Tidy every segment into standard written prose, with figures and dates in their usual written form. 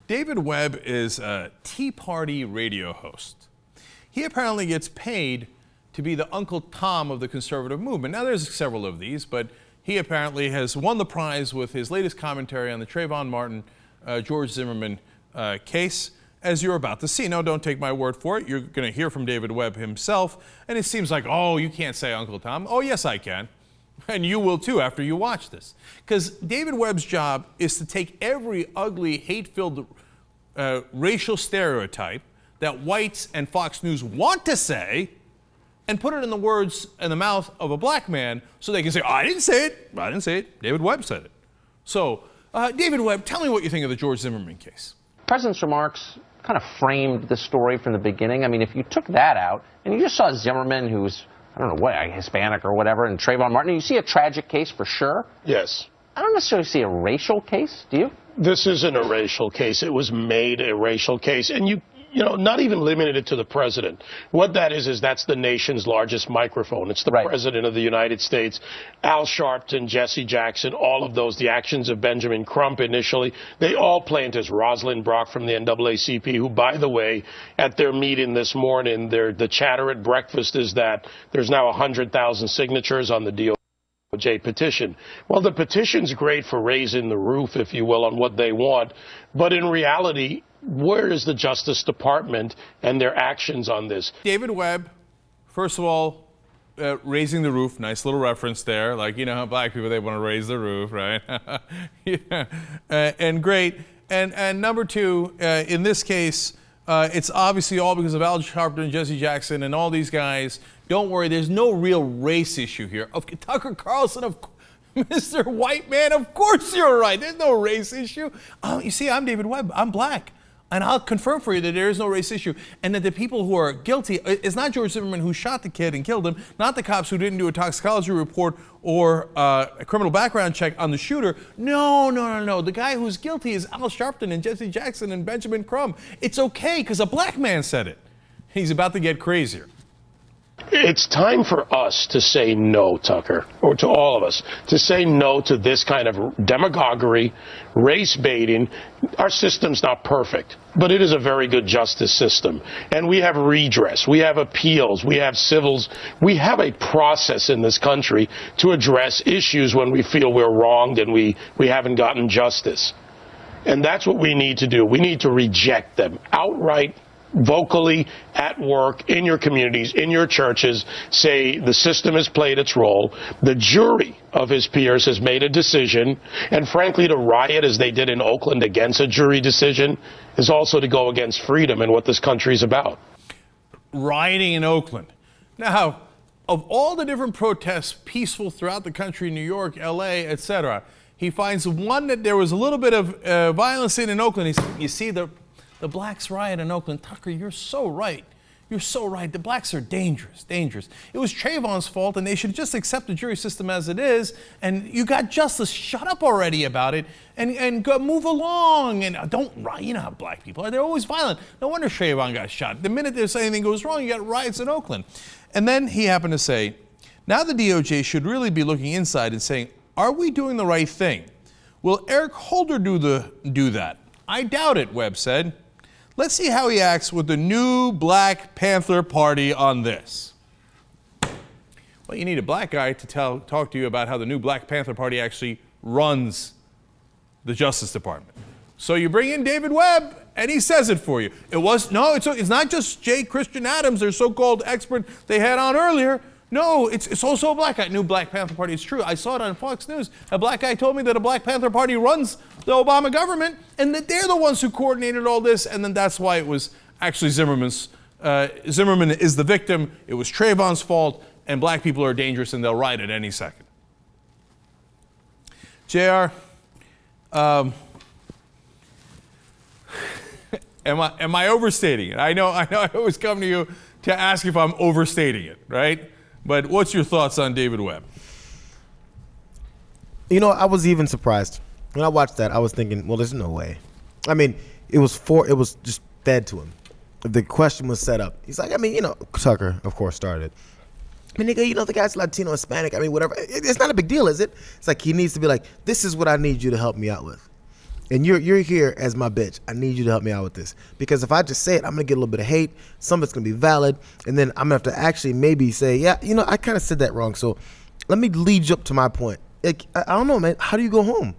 David Webb is a Tea Party radio host. He apparently gets paid to be the Uncle Tom of the conservative movement. Now, there's several of these, but he apparently has won the prize with his latest commentary on the Trayvon Martin, George Zimmerman case, as you're about to see. No, don't take my word for it. You're going to hear from David Webb himself, and it seems like, oh, you can't say Uncle Tom. Oh, yes, I can. And you will too after you watch this. Because David Webb's job is to take every ugly, hate-filled racial stereotype that whites and Fox News want to say and put it in the words in the mouth of a black man so they can say, oh, I didn't say it. I didn't say it. David Webb said it. So, David Webb, tell me what you think of the George Zimmerman case. The president's remarks kind of framed the story from the beginning. I mean, if you took that out and you just saw Zimmerman, who's I don't know what, Hispanic or whatever, and Trayvon Martin, you see a tragic case for sure. Yes. I don't necessarily see a racial case, do you? This isn't a racial case. It was made a racial case. And you know, not even limited it to the president. What that is that's the nation's largest microphone. It's the president of the United States. Al Sharpton, Jesse Jackson, all of those, the actions of Benjamin Crump initially, they all play into this. Rosalind Brock from the NAACP, who, by the way, at their meeting this morning, the chatter at breakfast is that there's now 100,000 signatures on the DOJ petition. Well, the petition's great for raising the roof, if you will, on what they want. But in reality, where is the Justice Department and their actions on this? David Webb, first of all, raising the roof, nice little reference there. Like, you know how black people, they want to raise the roof, right? Yeah. And great. And number two, in this case, it's obviously all because of Al Sharpton, Jesse Jackson, and all these guys. Don't worry, there's no real race issue here. Tucker Carlson, Mr. White Man, of course you're right. There's no race issue. You see, I'm David Webb. I'm black. And I'll confirm for you that there is no race issue, and that the people who are guilty, it's not George Zimmerman who shot the kid and killed him, not the cops who didn't do a toxicology report or a criminal background check on the shooter. No. The guy who's guilty is Al Sharpton and Jesse Jackson and Benjamin Crump. It's okay, because a black man said it. He's about to get crazier. It's time for us to say no, Tucker, or to all of us, to say no to this kind of demagoguery, race baiting. Our system's not perfect, but it is a very good justice system. And we have redress, we have appeals, we have civils. We have a process in this country to address issues when we feel we're wronged and we haven't gotten justice. And that's what we need to do. We need to reject them outright, vocally, at work, in your communities, in your churches, say the system has played its role. The jury of his peers has made a decision. And frankly, to riot as they did in Oakland against a jury decision is also to go against freedom and what this country is about. Rioting in Oakland. Now, of all the different protests peaceful throughout the country, New York, LA, etc., he finds one that there was a little bit of violence in Oakland. He said, you see, the blacks riot in Oakland. Tucker, you're so right. You're so right. The blacks are dangerous. It was Trayvon's fault, and they should just accept the jury system as it is. And you got justice. Shut up already about it, and go move along. And don't riot. You know how black people are. They're always violent. No wonder Trayvon got shot. The minute there's anything goes wrong, you got riots in Oakland. And then he happened to say, now the DOJ should really be looking inside and saying, are we doing the right thing? Will Eric Holder do that? I doubt it, Webb said. Let's see how he acts with the new Black Panther Party on this. Well, you need a black guy to talk to you about how the new Black Panther Party actually runs the Justice Department. So you bring in David Webb, and he says it for you. It's not just J. Christian Adams, their so-called expert they had on earlier. No, it's also a black guy. New Black Panther Party. It's true. I saw it on Fox News. A black guy told me that a Black Panther Party runs the Obama government, and that they're the ones who coordinated all this, and then that's why it was actually Zimmerman's. Zimmerman is the victim. It was Trayvon's fault, and black people are dangerous, and they'll riot at any second. JR, am I overstating it? I know I always come to you to ask if I'm overstating it, right? But what's your thoughts on David Webb? You know, I was even surprised. When I watched that, I was thinking, well, there's no way. I mean, it was just fed to him. The question was set up. He's like, I mean, you know, Tucker, of course, started. I mean, nigga, you know, the guy's Latino, Hispanic. I mean, whatever. It's not a big deal, is it? It's like he needs to be like, this is what I need you to help me out with. and you're here as my bitch. I need you to help me out with this, because if I just say it, I'm gonna get a little bit of hate. Some of it's gonna be valid, and then I'm gonna have to actually maybe say, yeah, I kind of said that wrong. So let me lead you up to my point. Like, I don't know, man. How do you go home?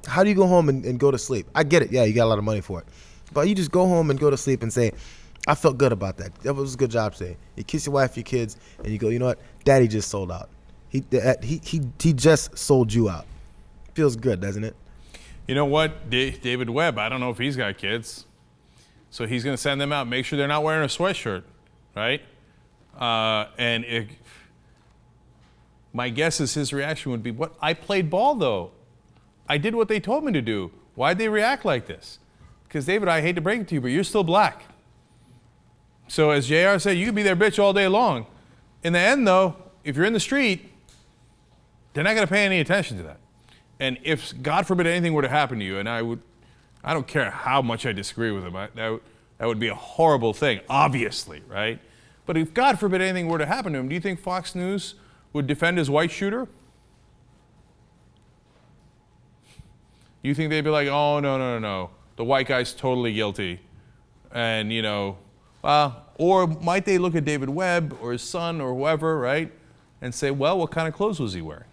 How do you go home and go to sleep? I get it. Yeah, you got a lot of money for it, but you just go home and go to sleep and say, I felt good about that. That was a good job today. You kiss your wife, your kids, and you go, you know what? Daddy just sold out. He just sold you out. Feels good, doesn't it? You know what? David Webb, I don't know if he's got kids. So he's going to send them out. Make sure they're not wearing a sweatshirt, right? My guess is his reaction would be, "What? I played ball, though. I did what they told me to do. Why'd they react like this?" Because, David, I hate to break it to you, but you're still black. So as JR said, you can be their bitch all day long. In the end, though, if you're in the street, they're not going to pay any attention to that. And if, God forbid, anything were to happen to you, and I don't care how much I disagree with him, that would be a horrible thing, obviously, right? But if, God forbid, anything were to happen to him, do you think Fox News would defend his white shooter? You think they'd be like, oh, no. The white guy's totally guilty. And, or might they look at David Webb or his son or whoever, right? And say, well, what kind of clothes was he wearing?